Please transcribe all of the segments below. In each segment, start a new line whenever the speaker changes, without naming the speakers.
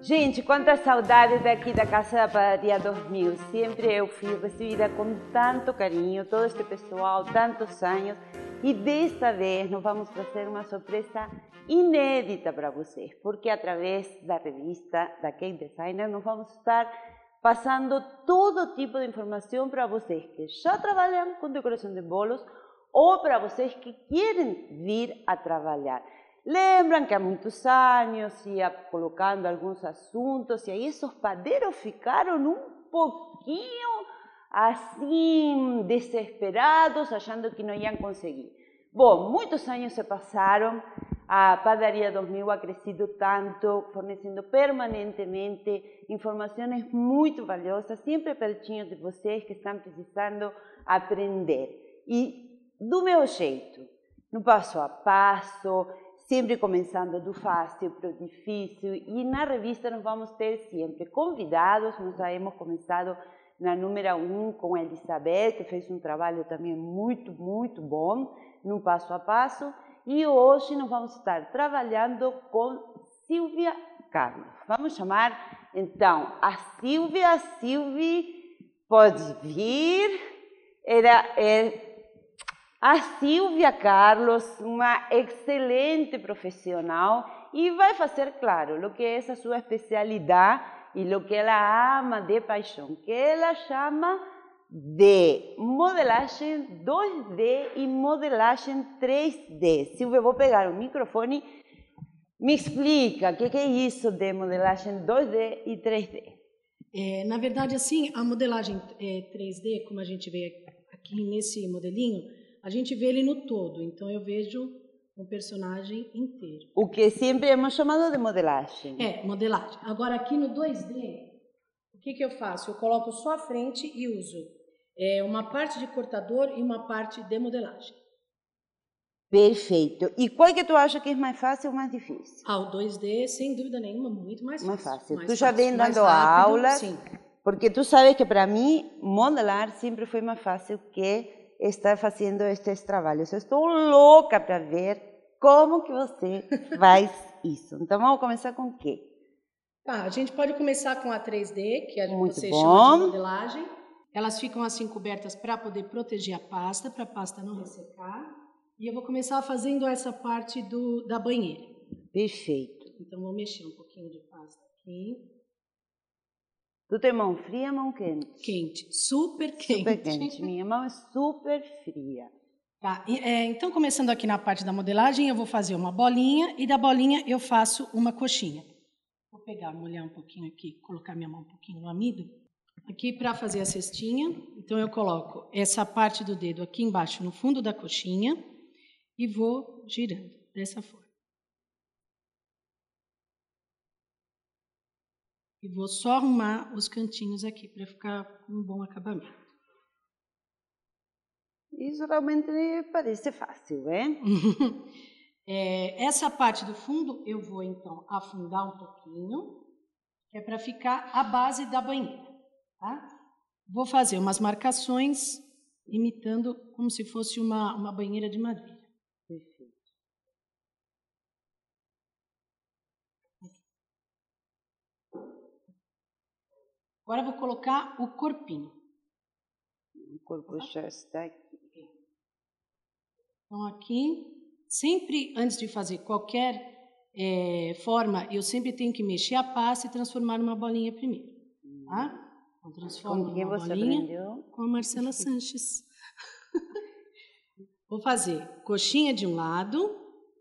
Gente, quanta saudade daqui da Casa da Padaria 2000. Sempre eu fui recebida com tanto carinho, todo este pessoal, tantos anos. E desta vez nós vamos trazer uma surpresa inédita para vocês, porque através da revista da Cake Designer nós vamos estar passando todo tipo de informação para vocês que já trabalham com decoração de bolos ou para vocês que querem vir a trabalhar. Lembram que há muitos anos ia colocando alguns assuntos e aí esses padeiros ficaram um pouquinho assim desesperados, achando que não iam conseguir. Bom, muitos anos se passaram, a Padaria 2000 ha crescido tanto, fornecendo permanentemente informações muito valiosas, sempre pertinho de vocês que estão precisando aprender. E do meu jeito, no passo a passo, sempre começando do fácil para o difícil, e na revista nós vamos ter sempre convidados. Nós já hemos começado na número 1 com a Elizabeth, que fez um trabalho também muito bom, no passo a passo, e hoje nós vamos estar trabalhando com Silvia Carlos. Vamos chamar então a Silvia. Silvia, pode vir. A Silvia Carlos, uma excelente profissional, e vai fazer, claro, o que é essa sua especialidade e o que ela ama de paixão, que ela chama de modelagem 2D e modelagem 3D. Silvia, vou pegar o microfone. Me explica o que é isso de modelagem 2D e 3D.
Na verdade, assim, a modelagem 3D, como a gente vê aqui nesse modelinho, a gente vê ele no todo, então eu vejo um personagem inteiro.
O que sempre hemos chamado de modelagem.
Modelagem. Agora, aqui no 2D, o que eu faço? Eu coloco só a frente e uso uma parte de cortador e uma parte de modelagem.
Perfeito. E qual que tu acha que é mais fácil ou mais difícil?
O 2D, sem dúvida nenhuma, muito mais fácil.
Mais fácil.
Mais
tu já vem dando
rápido,
aulas,
sim.
Porque tu sabes que para mim modelar sempre foi mais fácil que estar fazendo estes trabalhos. Eu estou louca para ver como que você faz isso. Então vamos começar com o quê?
A gente pode começar com a 3D, que você
bom.
chama de modelagem. Elas ficam assim cobertas para poder proteger a pasta, para a pasta não ressecar. E eu vou começar fazendo essa parte da banheira.
Perfeito.
Então vou mexer um pouquinho de pasta aqui.
Tu tem mão fria ou mão quente?
Quente, super quente.
Super quente. Minha mão é super fria.
Tá. Então, começando aqui na parte da modelagem, eu vou fazer uma bolinha e da bolinha eu faço uma coxinha. Vou pegar, molhar um pouquinho aqui, colocar minha mão um pouquinho no amido. Aqui para fazer a cestinha, então eu coloco essa parte do dedo aqui embaixo no fundo da coxinha e vou girando dessa forma. E vou só arrumar os cantinhos aqui para ficar com um bom acabamento.
Isso realmente parece fácil, hein?
Essa parte do fundo eu vou então afundar um pouquinho, que é para ficar a base da banheira, tá? Vou fazer umas marcações imitando como se fosse uma banheira de madeira.
Perfeito.
Agora eu vou colocar o corpinho.
O corpo já está aqui.
Então aqui, sempre antes de fazer qualquer forma, eu sempre tenho que mexer a pasta e transformar numa bolinha primeiro, tá? Então transformo
Com quem
numa
você
bolinha
aprendeu?
com a Marcela Sanches. Vou fazer coxinha de um lado,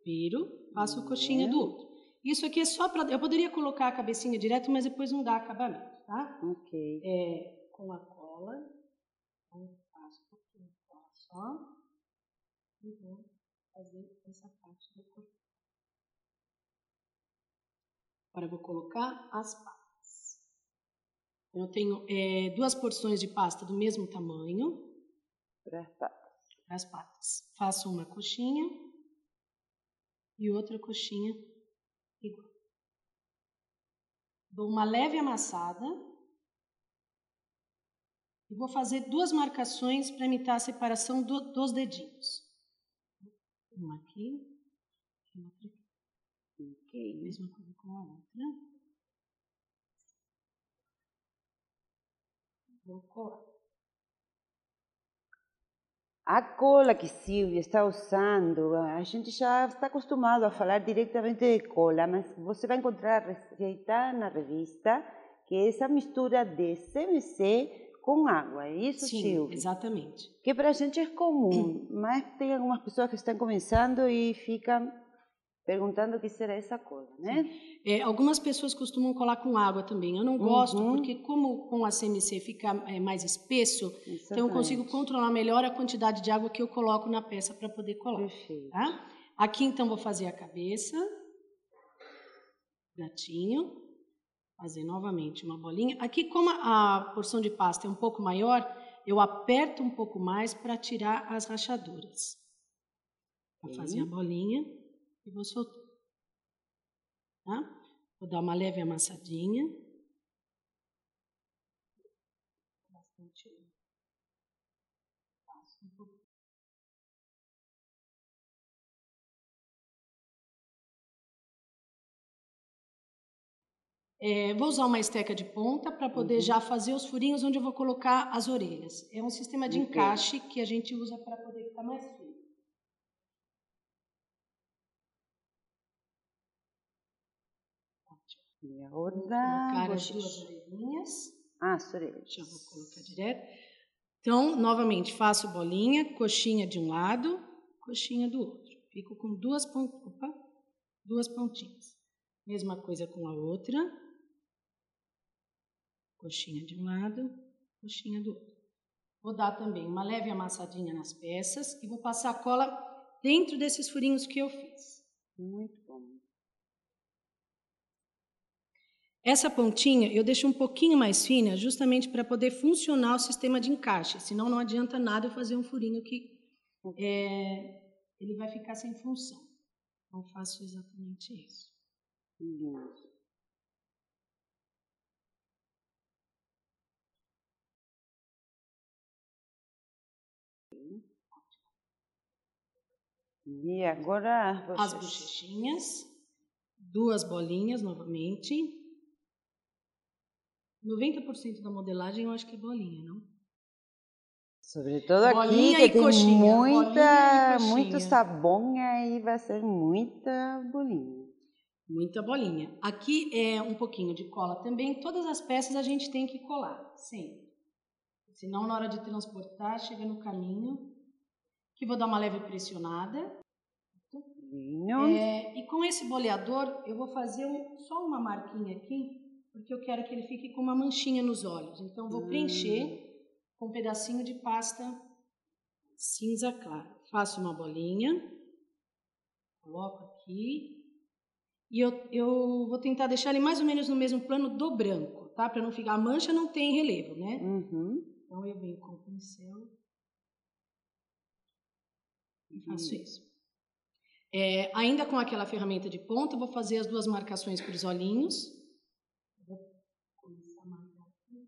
viro, faço coxinha do outro. Isso aqui é só para... Eu poderia colocar a cabecinha direto, mas depois não dá acabamento, tá?
Ok.
Com a cola, então faço um pouquinho de cola só e vou fazer essa parte do corpo. Agora eu vou colocar as patas. Eu tenho 2 porções de pasta do mesmo tamanho.
Para as patas.
As patas. Faço uma coxinha e outra coxinha igual. Dou uma leve amassada e vou fazer 2 marcações para imitar a separação dos dedinhos. Uma aqui e outra aqui.
Ok.
Mesma coisa com a outra. Vou colar.
A cola que Silvia está usando, a gente já está acostumado a falar diretamente de cola, mas você vai encontrar a receita na revista, que é essa mistura de CMC com água, é isso,
Sim,
Silvia?
exatamente.
Que para a gente é comum, mas tem algumas pessoas que estão começando e ficam perguntando o que será essa cola, né?
Algumas pessoas costumam colar com água também. Eu não gosto, porque como com a CMC fica mais espesso, então eu consigo controlar melhor a quantidade de água que eu coloco na peça para poder colar.
Perfeito.
Tá? Aqui então vou fazer a cabeça, gatinho, fazer novamente uma bolinha. Aqui como a porção de pasta é um pouco maior, eu aperto um pouco mais para tirar as rachaduras. Vou fazer a bolinha e vou soltar. Tá? Vou dar uma leve amassadinha. Bastante. Passo um pouco. Vou usar uma esteca de ponta para poder já fazer os furinhos onde eu vou colocar as orelhas. É um sistema de encaixe que a gente usa para poder ficar mais fino.
E agora
vou colocar as duas orelhinhas.
As orelhas.
Já vou colocar direto. Então, novamente, faço bolinha, coxinha de um lado, coxinha do outro. Fico com duas pontinhas. Mesma coisa com a outra. Coxinha de um lado, coxinha do outro. Vou dar também uma leve amassadinha nas peças e vou passar a cola dentro desses furinhos que eu fiz.
Muito bom.
Essa pontinha eu deixo um pouquinho mais fina justamente para poder funcionar o sistema de encaixe, senão não adianta nada eu fazer um furinho que ele vai ficar sem função. Então faço exatamente isso.
E agora
as bochechinhas, duas bolinhas novamente. 90% da modelagem eu acho que é bolinha, não?
Sobretudo
bolinha
aqui que tem
coxinha,
muito sabão, aí vai ser muita bolinha.
Muita bolinha. Aqui é um pouquinho de cola também. Todas as peças a gente tem que colar, sempre. Senão, na hora de transportar, chega no caminho. Aqui vou dar uma leve pressionada. E com esse boleador, eu vou fazer só uma marquinha aqui, porque eu quero que ele fique com uma manchinha nos olhos. Então, vou preencher com um pedacinho de pasta cinza clara. Faço uma bolinha, coloco aqui. E eu vou tentar deixar ele mais ou menos no mesmo plano do branco, tá? Para não ficar... A mancha não tem relevo, né? Então, eu venho com o pincel e faço isso. Ainda com aquela ferramenta de ponta, eu vou fazer as duas marcações para os olhinhos. Vou começar a marcar aqui.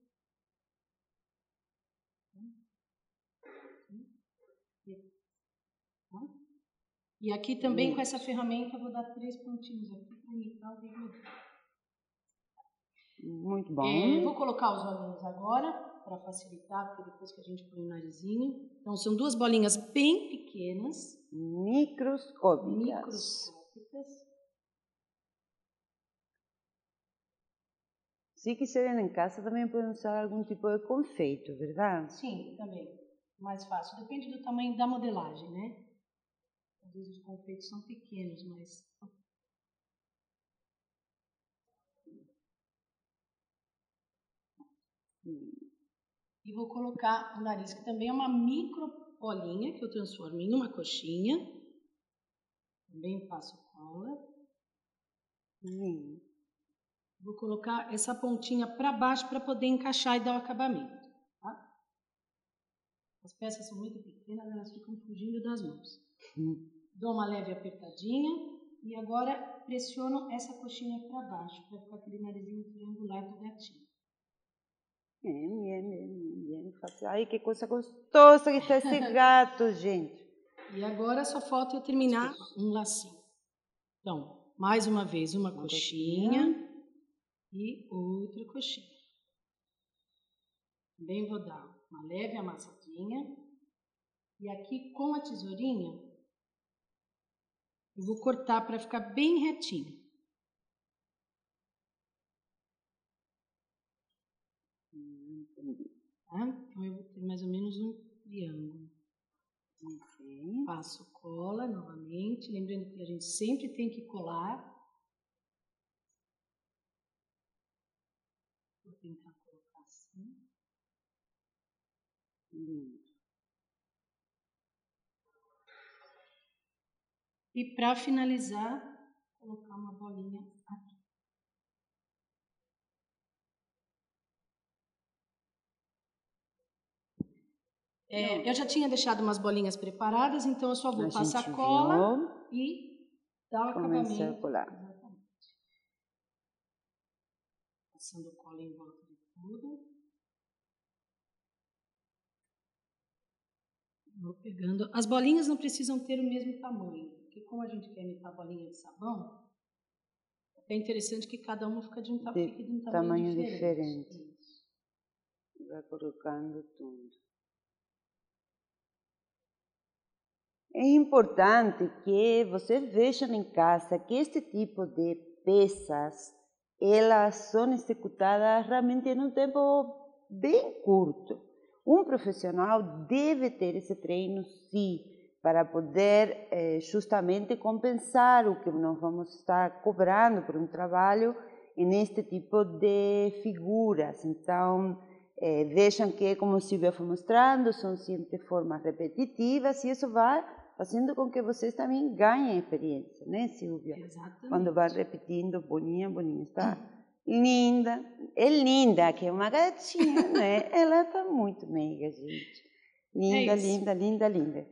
E aqui também com essa ferramenta eu vou dar 3 pontinhos aqui para imitar o degradê.
Muito bom.
Vou colocar os olhinhos agora para facilitar, porque depois que a gente põe o narizinho. Então são duas bolinhas bem pequenas.
Microscópicas. Se quiserem em casa também podem usar algum tipo de confeito, verdade?
Sim, também. Mais fácil. Depende do tamanho da modelagem, né? Às vezes os confeitos são pequenos, mas... E vou colocar o nariz, que também é uma micro bolinha, que eu transformo em uma coxinha. Também passo cola. Vou colocar essa pontinha para baixo para poder encaixar e dar o acabamento. Tá? As peças são muito pequenas, elas ficam fugindo das mãos. Dou uma leve apertadinha e agora pressiono essa coxinha para baixo, para ficar aquele narizinho triangular do gatinho.
Bem. Ai, que coisa gostosa que está esse gato, gente.
E agora só falta eu terminar um lacinho. Então, mais uma vez, uma coxinha e outra coxinha. Também vou dar uma leve amassadinha. E aqui com a tesourinha, eu vou cortar para ficar bem retinho. Tá? Então, eu vou ter mais ou menos um triângulo.
Okay.
Passo cola novamente, lembrando que a gente sempre tem que colar. Vou tentar colocar assim. E para finalizar, colocar uma bolinha aqui. Eu já tinha deixado umas bolinhas preparadas, então eu só vou passar cola e dar o acabamento.
A colar.
Exatamente. Passando cola em volta de tudo. Vou pegando. As bolinhas não precisam ter o mesmo tamanho, porque como a gente quer imitar bolinha de sabão, é interessante que cada uma fique de um tamanho diferente.
Vai colocando tudo. É importante que vocês vejam em casa que este tipo de peças, elas são executadas realmente em um tempo bem curto. Um profissional deve ter esse treino, sim, para poder justamente compensar o que nós vamos estar cobrando por um trabalho neste tipo de figuras. Então, vejam que, como a Silvia foi mostrando, são sempre formas repetitivas e isso vai fazendo com que vocês também ganhem experiência, né, Silvia?
Exatamente.
Quando vai repetindo, boninha, está linda. É linda, que é uma gatinha, né? Ela está muito meiga, gente. Linda, linda, linda, linda.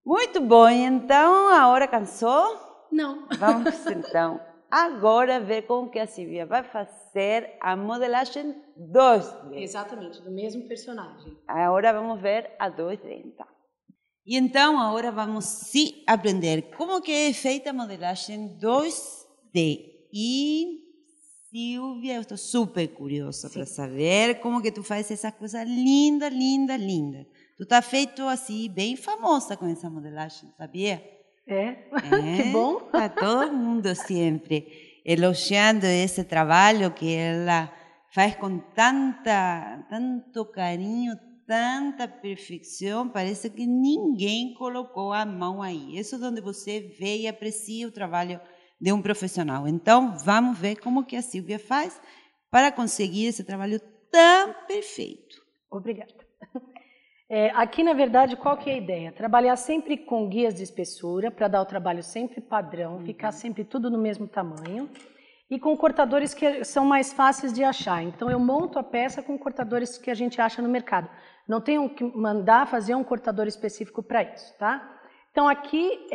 Muito bom, então, a hora cansou?
Não.
Vamos, então, agora ver como que a Silvia vai fazer a modelagem 2D.
Exatamente, do mesmo personagem.
Agora vamos ver a 2D, então. E então, agora vamos sim aprender como que é feita a modelagem 2D. E, Silvia, eu estou super curiosa para saber como que tu faz essa coisa linda, linda, linda. Tu tá feito assim, bem famosa com essa modelagem, sabia?
Que bom.
Tá todo mundo sempre elogiando esse trabalho que ela faz com tanto carinho, tanta perfeição, parece que ninguém colocou a mão aí. Isso é onde você vê e aprecia o trabalho de um profissional. Então, vamos ver como que a Silvia faz para conseguir esse trabalho tão perfeito.
Obrigada. Aqui, na verdade, qual que é a ideia? Trabalhar sempre com guias de espessura, para dar o trabalho sempre padrão, ficar sempre tudo no mesmo tamanho, e com cortadores que são mais fáceis de achar. Então, eu monto a peça com cortadores que a gente acha no mercado. Não tenho que mandar fazer um cortador específico para isso, tá? Então, aqui,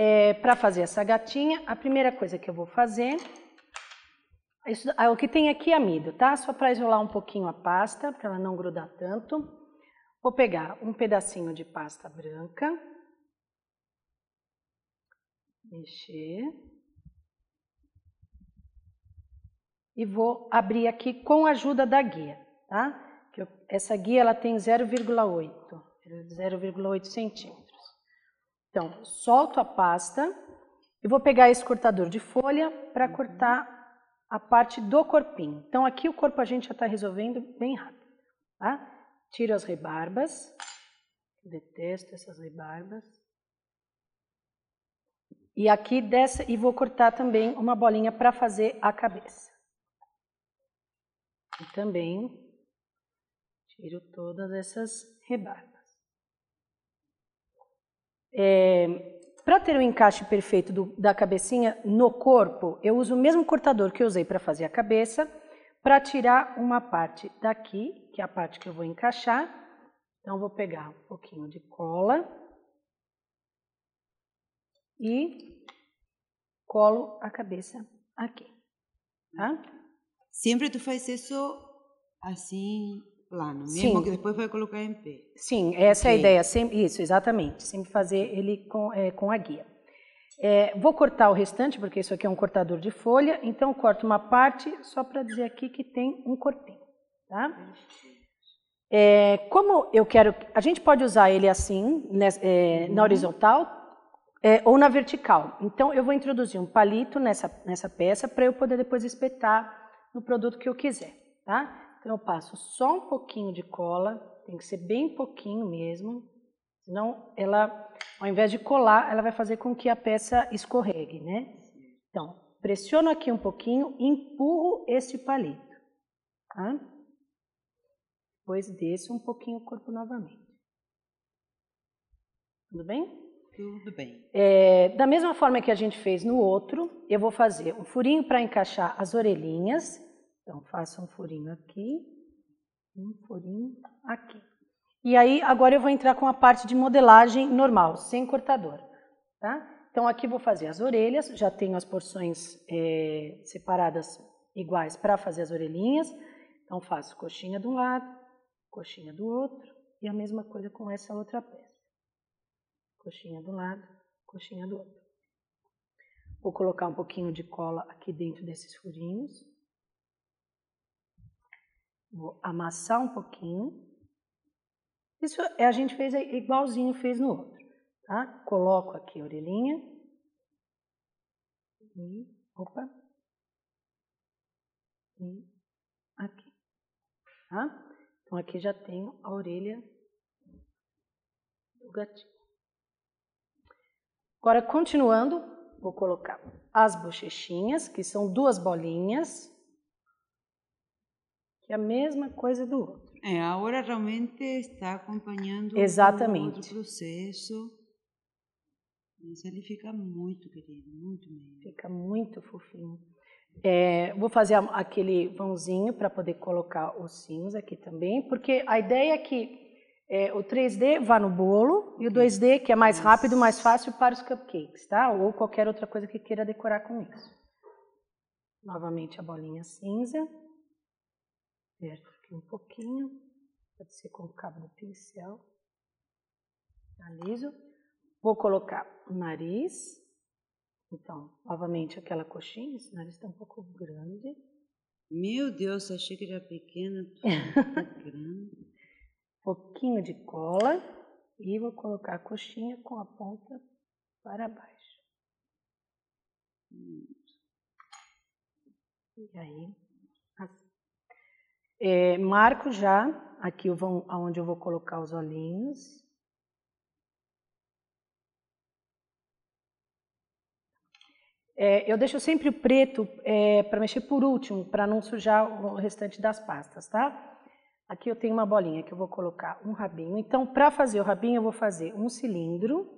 para fazer essa gatinha, a primeira coisa que eu vou fazer... o que tem aqui é amido, tá? Só para isolar um pouquinho a pasta, para ela não grudar tanto. Vou pegar um pedacinho de pasta branca. Mexer. E vou abrir aqui com a ajuda da guia, tá? Essa guia ela tem 0,8 centímetros. Então, solto a pasta e vou pegar esse cortador de folha para cortar a parte do corpinho. Então, aqui o corpo a gente já está resolvendo bem rápido, tá? Tiro as rebarbas. Detesto essas rebarbas. E aqui e vou cortar também uma bolinha para fazer a cabeça. E também tiro todas essas rebarbas. Para ter o encaixe perfeito da cabecinha no corpo, eu uso o mesmo cortador que eu usei para fazer a cabeça, para tirar uma parte daqui, que é a parte que eu vou encaixar. Então, vou pegar um pouquinho de cola e colo a cabeça aqui, tá?
Sempre tu faz isso assim, plano, mesmo
Sim.
que depois vai colocar em pé.
Sim, essa é a ideia. Isso, exatamente. Sempre fazer ele com a guia. Vou cortar o restante, porque isso aqui é um cortador de folha, então corto uma parte só para dizer aqui que tem um corpinho, tá? Como eu quero... A gente pode usar ele assim, na horizontal ou na vertical. Então, eu vou introduzir um palito nessa peça para eu poder depois espetar no produto que eu quiser, tá? Então, eu passo só um pouquinho de cola, tem que ser bem pouquinho mesmo, senão ela, ao invés de colar, ela vai fazer com que a peça escorregue, né? Então, pressiono aqui um pouquinho e empurro este palito, tá? Depois desço um pouquinho o corpo novamente. Tudo bem?
Tudo bem.
Da mesma forma que a gente fez no outro, eu vou fazer um furinho para encaixar as orelhinhas. Então, faço um furinho aqui, um furinho aqui. E aí, agora eu vou entrar com a parte de modelagem normal, sem cortador, tá? Então, aqui vou fazer as orelhas, já tenho as porções separadas iguais para fazer as orelhinhas. Então, faço coxinha de um lado, coxinha do outro, e a mesma coisa com essa outra peça. Coxinha do lado, coxinha do outro. Vou colocar um pouquinho de cola aqui dentro desses furinhos. Vou amassar um pouquinho. Isso a gente fez igualzinho fez no outro, tá? Coloco aqui a orelhinha. E, opa. E aqui, tá? Então, aqui já tenho a orelha do gatinho. Agora, continuando, vou colocar as bochechinhas, que são 2 bolinhas, que é a mesma coisa do outro.
Agora realmente está acompanhando
Exatamente.
o processo. Mas ele fica muito querido, muito mesmo.
Fica muito fofinho. Vou fazer aquele vãozinho para poder colocar os cílios aqui também, porque a ideia é que o 3D vá no bolo e o 2D, que é mais rápido, mais fácil para os cupcakes, tá? Ou qualquer outra coisa que queira decorar com isso. Novamente a bolinha cinza. Aperto aqui um pouquinho, pode ser com o cabo do pincel. Aliso. Vou colocar o nariz. Então, novamente aquela coxinha, esse nariz está um pouco grande.
Meu Deus, achei que era pequena, tá grande.
Pouquinho de cola e vou colocar a coxinha com a ponta para baixo. E aí, assim. Marco já aqui onde eu vou colocar os olhinhos. Eu deixo sempre o preto para mexer por último, para não sujar o restante das pastas, tá? Aqui eu tenho uma bolinha que eu vou colocar um rabinho. Então, para fazer o rabinho, eu vou fazer um cilindro.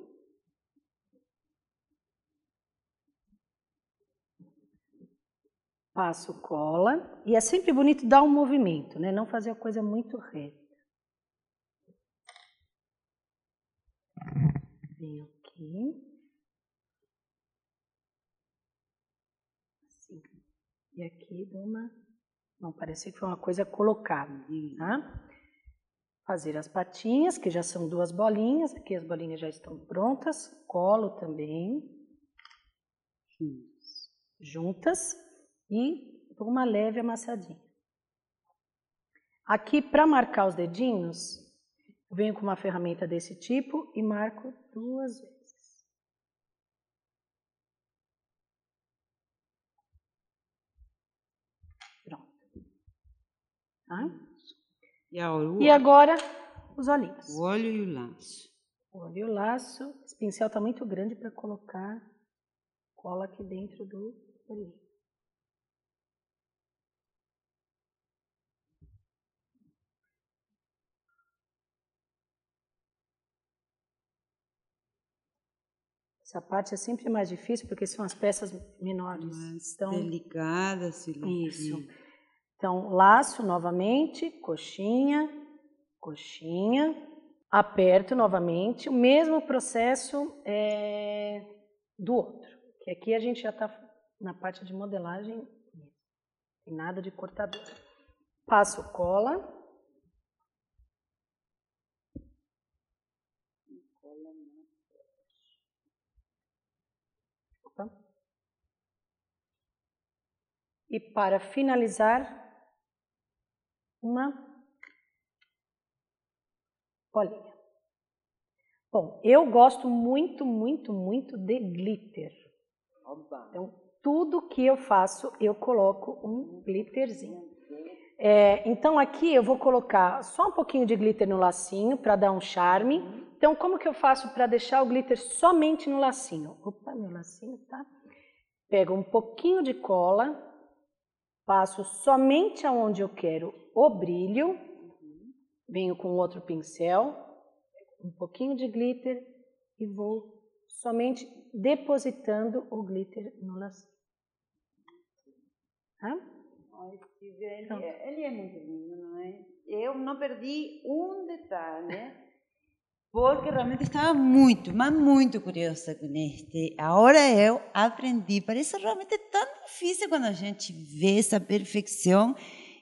Passo cola. E é sempre bonito dar um movimento, né? Não fazer a coisa muito reta. Venho aqui. Assim. E aqui dou uma... Não, parecia que foi uma coisa colocada, tá? Fazer as patinhas, que já são 2 bolinhas. Aqui as bolinhas já estão prontas. Colo também. Juntas. E dou uma leve amassadinha. Aqui, para marcar os dedinhos, eu venho com uma ferramenta desse tipo e marco 2 vezes. Pronto. Tá? E agora, os olhinhos.
O olho e o laço.
O olho e o laço. Esse pincel está muito grande para colocar cola aqui dentro do olhinho. Essa parte é sempre mais difícil porque são as peças menores.
Mais delicadas.
Isso. Então, laço novamente, coxinha, coxinha, aperto novamente, o mesmo processo do outro, que aqui a gente já está na parte de modelagem, tem nada de cortador. Passo cola. Opa. E para finalizar, uma bolinha. Bom, eu gosto muito, muito, muito de glitter. Então, tudo que eu faço, eu coloco um glitterzinho. Então, aqui eu vou colocar só um pouquinho de glitter no lacinho para dar um charme. Então, como que eu faço para deixar o glitter somente no lacinho? Opa, meu lacinho, tá? Pego um pouquinho de cola, passo somente aonde eu quero o brilho, venho com outro pincel, um pouquinho de glitter e vou somente depositando o glitter no lacinho. Tá?
Ele é muito lindo, não é? Eu não perdi um detalhe, porque realmente estava muito, mas muito curiosa com este. Agora eu aprendi, parece realmente tão difícil quando a gente vê essa perfeição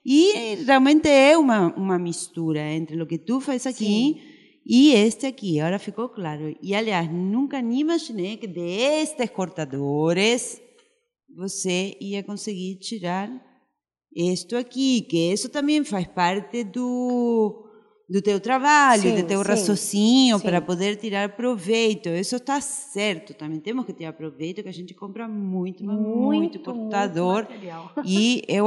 e realmente é uma mistura entre o que tu faz aqui e este aqui, agora ficou claro. E, aliás, nunca nem imaginei que destes cortadores você ia conseguir tirar isto aqui, que isso também faz parte do teu trabalho, do teu raciocínio para poder tirar proveito. Isso está certo, também temos que tirar proveito, que a gente compra muito cortador.
Muito
e eu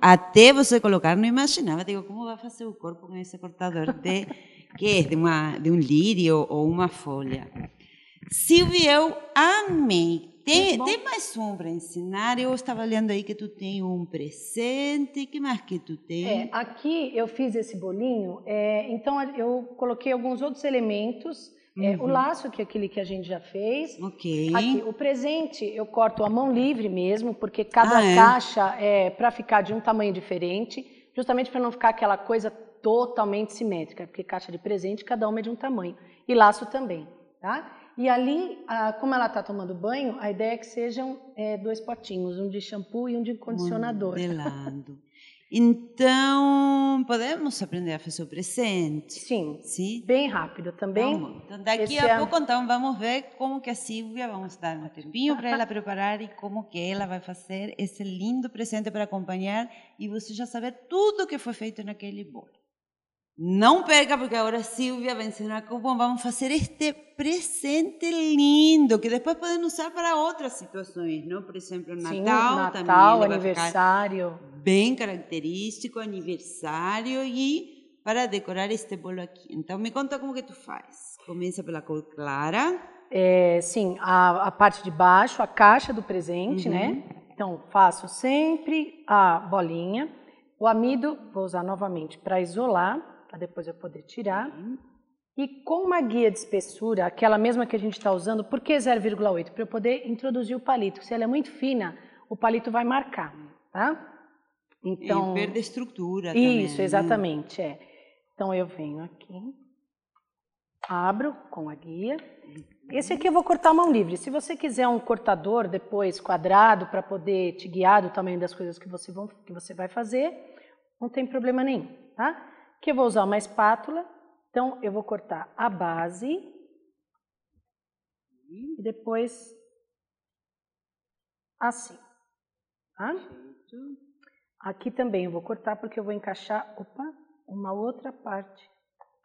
até você colocar, não imaginava, digo, como vai fazer o corpo com esse cortador de um lírio ou uma folha. Silvia, eu amei. Tem mais um para ensinar? Eu estava olhando aí que tu tem um presente. O que mais que tu tem?
Aqui eu fiz esse bolinho, então eu coloquei alguns outros elementos. O laço, que é aquele que a gente já fez.
Ok.
Aqui, o presente eu corto a mão livre mesmo, porque cada caixa é para ficar de um tamanho diferente, justamente para não ficar aquela coisa totalmente simétrica, porque caixa de presente, cada uma é de um tamanho. E laço também, tá? E ali, como ela está tomando banho, a ideia é que sejam 2 potinhos, um de shampoo e um de condicionador.
Modelando. Então, podemos aprender a fazer o presente?
Sim, bem rápido também.
Vamos. Então, daqui a pouco, então, vamos ver como que a Silvia, vamos dar um tempinho para ela preparar e como que ela vai fazer esse lindo presente para acompanhar e você já saber tudo que foi feito naquele bolo. Não perca, porque agora a Silvia vai ensinar como vamos fazer este presente lindo, que depois podem usar para outras situações, não? Por exemplo, Natal também.
Aniversário.
Bem característico, aniversário e para decorar este bolo aqui. Então, me conta como que tu faz. Começa pela cor clara.
Sim, a parte de baixo, a caixa do presente, né? Então, faço sempre a bolinha. O amido, vou usar novamente para isolar, para depois eu poder tirar. E com uma guia de espessura, aquela mesma que a gente está usando, por que 0,8? Para eu poder introduzir o palito. Se ela é muito fina, o palito vai marcar, tá? Então,
e perde estrutura também.
Isso, exatamente, Então, eu venho aqui, abro com a guia. Esse aqui eu vou cortar a mão livre. Se você quiser um cortador depois quadrado para poder te guiar do tamanho das coisas que você vai fazer, não tem problema nenhum, tá? Aqui eu vou usar uma espátula, então eu vou cortar a base e depois assim, tá? Aqui também eu vou cortar porque eu vou encaixar, uma outra parte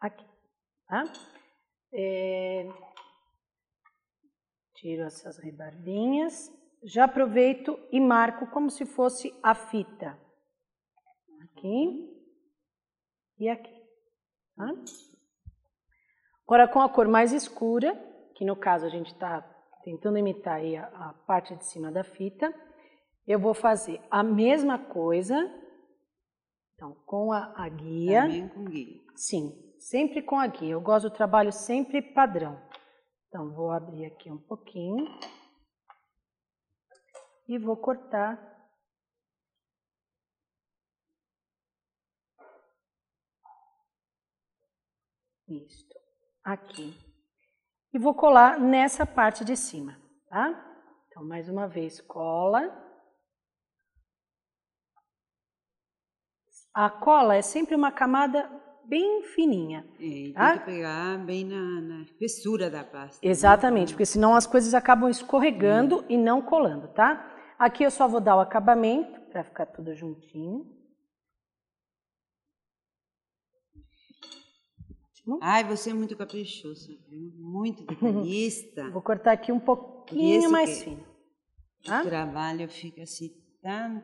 aqui, tá? Tiro essas rebarbinhas, já aproveito e marco como se fosse a fita. Aqui e aqui, tá? Agora com a cor mais escura, que no caso a gente está tentando imitar aí a parte de cima da fita, eu vou fazer a mesma coisa, então com a guia.
Também com guia.
Sim, sempre com a guia. Eu gosto do trabalho sempre padrão. Então, vou abrir aqui um pouquinho e vou cortar isto aqui. E vou colar nessa parte de cima, tá? Então, mais uma vez, cola. A cola é sempre uma camada bem fininha.
Tem que pegar bem na espessura da pasta.
Exatamente, porque senão as coisas acabam escorregando e não colando, tá? Aqui eu só vou dar o acabamento para ficar tudo juntinho.
Ai, você é muito caprichosa, viu? Muito detalhista.
Vou cortar aqui um pouquinho mais fino.
O trabalho fica assim tão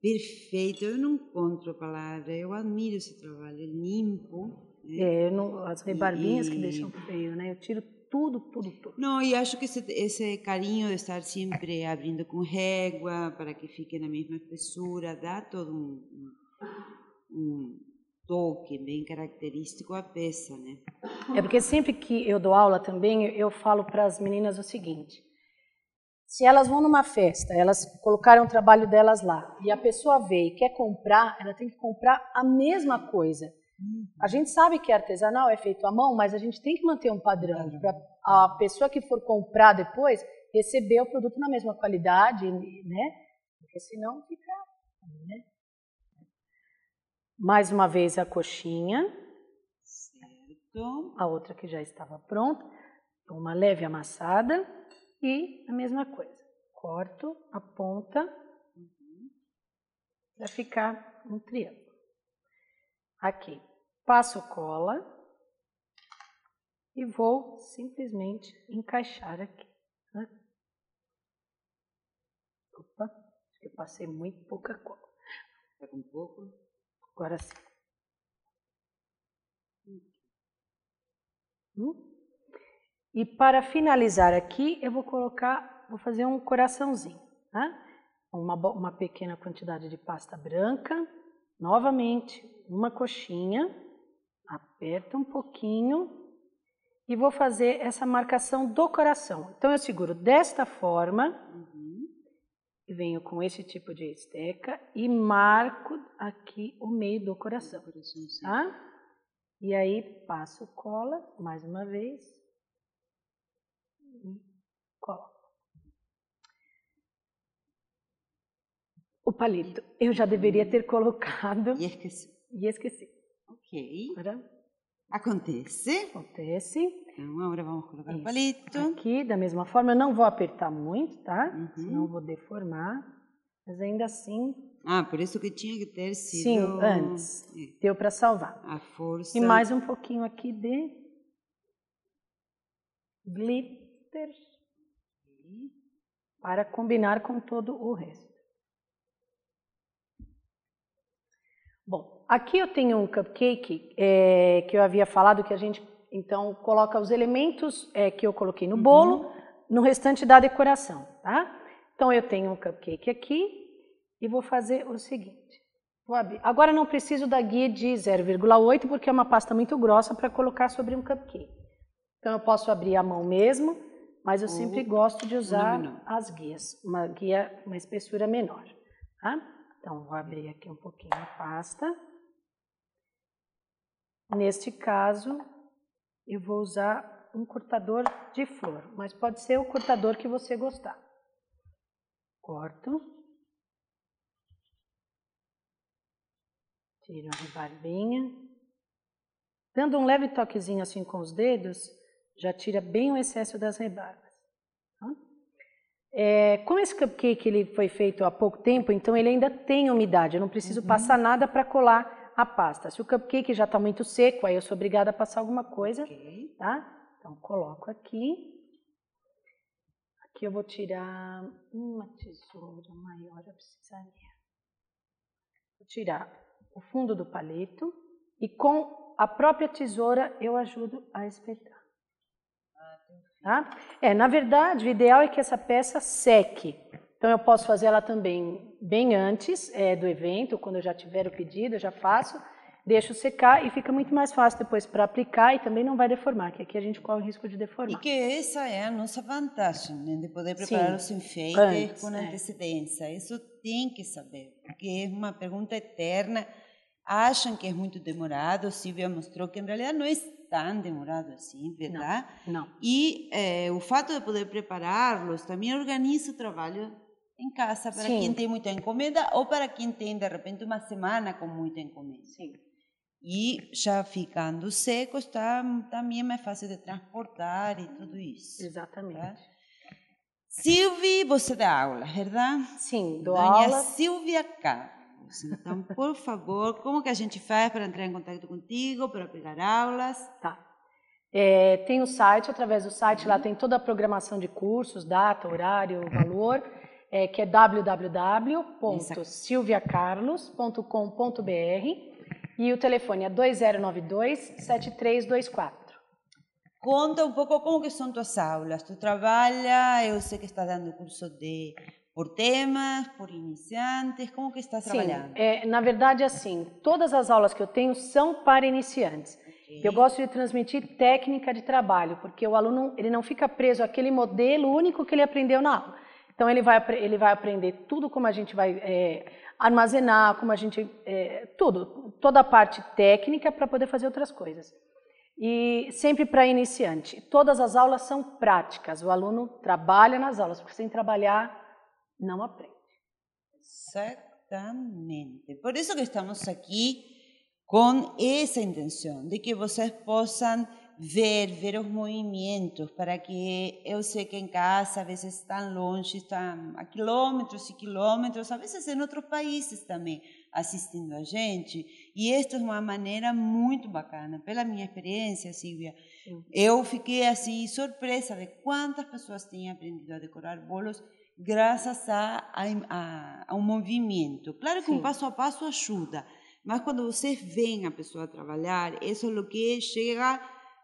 perfeito. Eu não encontro a palavra. Eu admiro esse trabalho, é limpo. Né?
As rebarbinhas que deixam feio, né? Eu tiro tudo.
Não, e acho que esse carinho de estar sempre abrindo com régua para que fique na mesma espessura dá todo um toque bem característico à peça, né?
É porque sempre que eu dou aula também, eu falo para as meninas o seguinte: se elas vão numa festa, elas colocaram o trabalho delas lá, e a pessoa vê e quer comprar, ela tem que comprar a mesma coisa. A gente sabe que artesanal é feito à mão, mas a gente tem que manter um padrão para a pessoa que for comprar depois receber o produto na mesma qualidade, né? Porque senão fica, né? Mais uma vez a coxinha.
Certo.
A outra que já estava pronta. Uma leve amassada e a mesma coisa. Corto a ponta para ficar um triângulo. Aqui, passo cola e vou simplesmente encaixar aqui. Né? Opa, acho que eu passei muito pouca cola.
Tá com pouco?
Agora sim. E para finalizar aqui, eu vou fazer um coraçãozinho. Tá? Uma pequena quantidade de pasta branca. Novamente, uma coxinha, aperta um pouquinho e vou fazer essa marcação do coração. Então, eu seguro desta forma e venho com esse tipo de esteca e marco aqui o meio do coração. Tá? E aí, passo cola, mais uma vez, e coloco. O palito, eu já deveria ter colocado.
E esqueci. Ok.
Agora,
acontece. Então, agora vamos colocar o palito.
Aqui, da mesma forma, eu não vou apertar muito, tá? Senão eu vou deformar. Mas ainda assim...
por isso que tinha que ter sido...
Sim, antes. Deu para salvar.
A força...
E mais um pouquinho aqui de glitter para combinar com todo o resto. Bom, aqui eu tenho um cupcake que eu havia falado que a gente, então, coloca os elementos que eu coloquei no bolo, no restante da decoração, tá? Então, eu tenho um cupcake aqui e vou fazer o seguinte. Vou abrir. Agora, não preciso da guia de 0,8, porque é uma pasta muito grossa para colocar sobre um cupcake. Então, eu posso abrir a mão mesmo, mas eu sempre gosto de usar as guias, uma espessura menor, tá? Então, vou abrir aqui um pouquinho a pasta. Neste caso, eu vou usar um cortador de flor, mas pode ser o cortador que você gostar. Corto. Tiro a rebarbinha. Dando um leve toquezinho assim com os dedos, já tira bem o excesso das rebarbas. Tá? Como esse cupcake ele foi feito há pouco tempo, então ele ainda tem umidade, eu não preciso passar nada para colar a pasta. Se o cupcake já está muito seco, aí eu sou obrigada a passar alguma coisa, tá? Então, coloco aqui. Aqui eu vou tirar uma tesoura maior, eu precisaria. Vou tirar o fundo do palito e com a própria tesoura eu ajudo a espetar. Tá? Na verdade, o ideal é que essa peça seque. Então, eu posso fazer ela também bem antes do evento, quando eu já tiver o pedido, eu já faço, deixo secar e fica muito mais fácil depois para aplicar e também não vai deformar, que aqui a gente corre o risco de deformar.
E que essa é a nossa vantagem, né? De poder preparar os enfeites com antecedência. Isso tem que saber, porque é uma pergunta eterna. Acham que é muito demorado, Silvia mostrou que em realidade não é tão demorado assim, verdade?
Não.
E o fato de poder prepará-los também organiza o trabalho em casa para quem tem muita encomenda ou para quem tem, de repente, uma semana com muita encomenda.
Sim.
E já ficando secos, também é mais fácil de transportar e tudo isso.
Exatamente.
Tá? Silvia, você dá aula, verdade?
Sim, dou aula.
Dona Silvia K. Carlos. Então, por favor, como que a gente faz para entrar em contato contigo, para pegar aulas?
Tá. Tem o site, através do site, lá tem toda a programação de cursos, data, horário, valor, que é www.silviacarlos.com.br e o telefone é 2092-7324.
Conta um pouco como que são tuas aulas. Tu trabalha, eu sei que está dando curso por temas, por iniciantes, como que está trabalhando?
Sim, na verdade, assim, todas as aulas que eu tenho são para iniciantes. Eu gosto de transmitir técnica de trabalho, porque o aluno ele não fica preso àquele modelo único que ele aprendeu na aula. Então, ele vai aprender tudo como a gente vai armazenar, como a gente... toda a parte técnica para poder fazer outras coisas. E sempre para iniciante. Todas as aulas são práticas, o aluno trabalha nas aulas, porque sem trabalhar, não aprende.
Exatamente. Por isso que estamos aqui com essa intenção, de que vocês possam ver os movimentos, para que eu sei que em casa, às vezes estão longe, estão a quilômetros e quilômetros, às vezes em outros países também, assistindo a gente. E esta é uma maneira muito bacana. Pela minha experiência, Silvia, eu fiquei assim surpresa de quantas pessoas têm aprendido a decorar bolos graças a um movimento. Claro que um passo a passo ajuda, mas quando vocês veem a pessoa trabalhar, isso é o que chega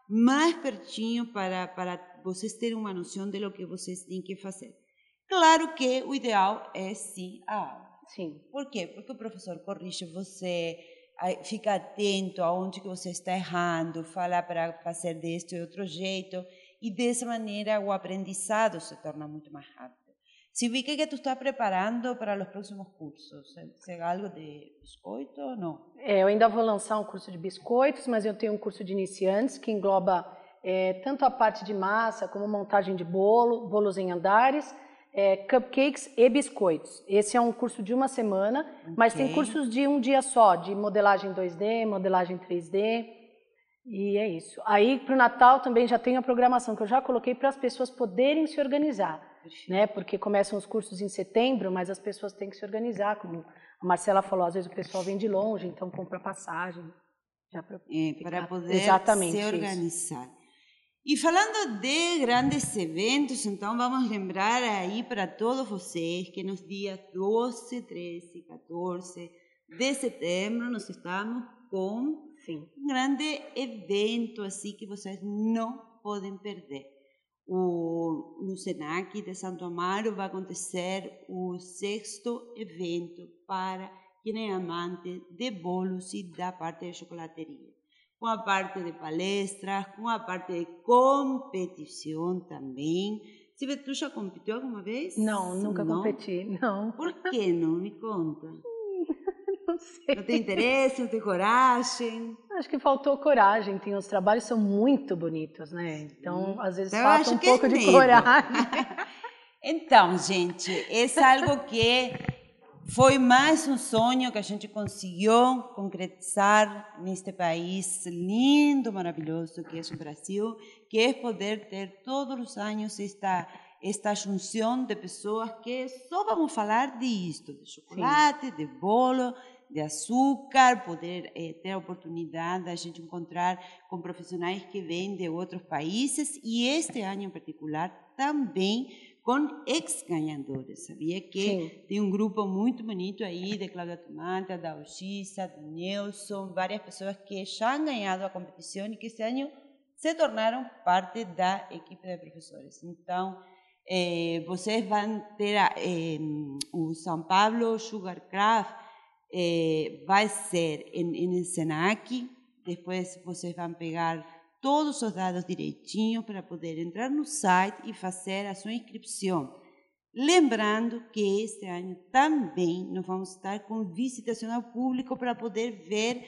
mais pertinho para vocês terem uma noção de lo que vocês têm que fazer. Claro que o ideal é sim a aula.
Sim.
Por quê? Porque o professor corrige você, fica atento aonde que você está errando, fala para fazer deste ou outro jeito, e dessa maneira o aprendizado se torna muito mais rápido. Silvia, ¿qué tú estás preparando para os próximos cursos? ¿Se algo de biscoito ou não?
Eu ainda vou lançar um curso de biscoitos, mas eu tenho um curso de iniciantes que engloba tanto a parte de massa como montagem de bolos em andares, cupcakes e biscoitos. Esse é um curso de uma semana, mas tem cursos de um dia só, de modelagem 2D, modelagem 3D, e é isso. Aí, para o Natal, também já tenho a programação que eu já coloquei para as pessoas poderem se organizar. Né? Porque começam os cursos em setembro, mas as pessoas têm que se organizar, como a Marcela falou, às vezes o pessoal vem de longe, então compra passagem.
Para poder se organizar. Isso. E falando de grandes eventos, então vamos lembrar aí para todos vocês que nos dias 12, 13 e 14 de setembro nós estamos com um grande evento assim que vocês não podem perder. No Senac de Santo Amaro vai acontecer o 6º evento para quem é amante de bolos e da parte de chocolateria. Com a parte de palestras, com a parte de competição também. Silvia, tu já competiu alguma vez?
Não, nunca competi, não.
Por que não? Me conta.
Não sei.
Não tem interesse, não tem coragem?
Acho que faltou coragem. Os trabalhos são muito bonitos, né? Então, às vezes falta um pouco de coragem.
Então, gente, é algo que foi mais um sonho que a gente conseguiu concretizar neste país lindo, maravilhoso que é o Brasil, que é poder ter todos os anos esta junção de pessoas que só vamos falar disto, de chocolate, de bolo, de açúcar, poder ter a oportunidade de a gente encontrar com profissionais que vêm de outros países e este ano em particular também com ex-ganhadores. Sabia que tem um grupo muito bonito aí de Cláudia Tomata, da Oxissa, do Nelson, várias pessoas que já han ganhado a competição e que este ano se tornaram parte da equipe de professores. Então, vocês vão ter o São Paulo Sugar Craft, vai ser em Senac, depois vocês vão pegar todos os dados direitinho para poder entrar no site e fazer a sua inscrição. Lembrando que este ano também nós vamos estar com visitação ao público para poder ver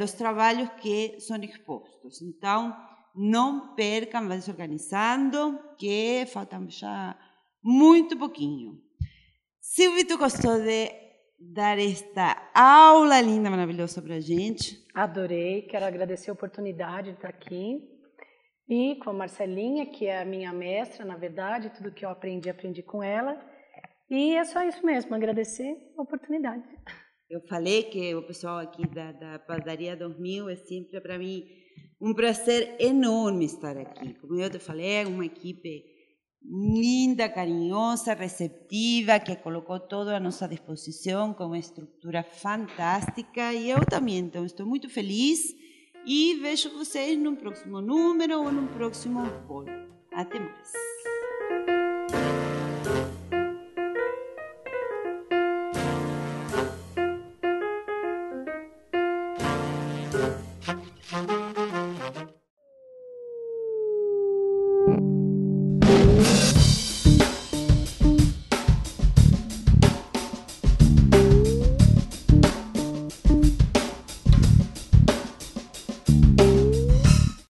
os trabalhos que são expostos. Então, não percam, vai se organizando, que falta já muito pouquinho. Silvia, tu gostou de dar esta aula linda, maravilhosa para a gente?
Adorei, quero agradecer a oportunidade de estar aqui. E com a Marcelinha, que é a minha mestra, na verdade, tudo que eu aprendi com ela. E é só isso mesmo, agradecer a oportunidade.
Eu falei que o pessoal aqui da Padaria 2000 é sempre para mim um prazer enorme estar aqui. Como eu te falei, é uma equipe linda, carinhosa, receptiva, que colocou tudo à nossa disposição com uma estrutura fantástica. E eu também, então, estou muito feliz e vejo vocês no próximo número ou no próximo bolo. Até mais!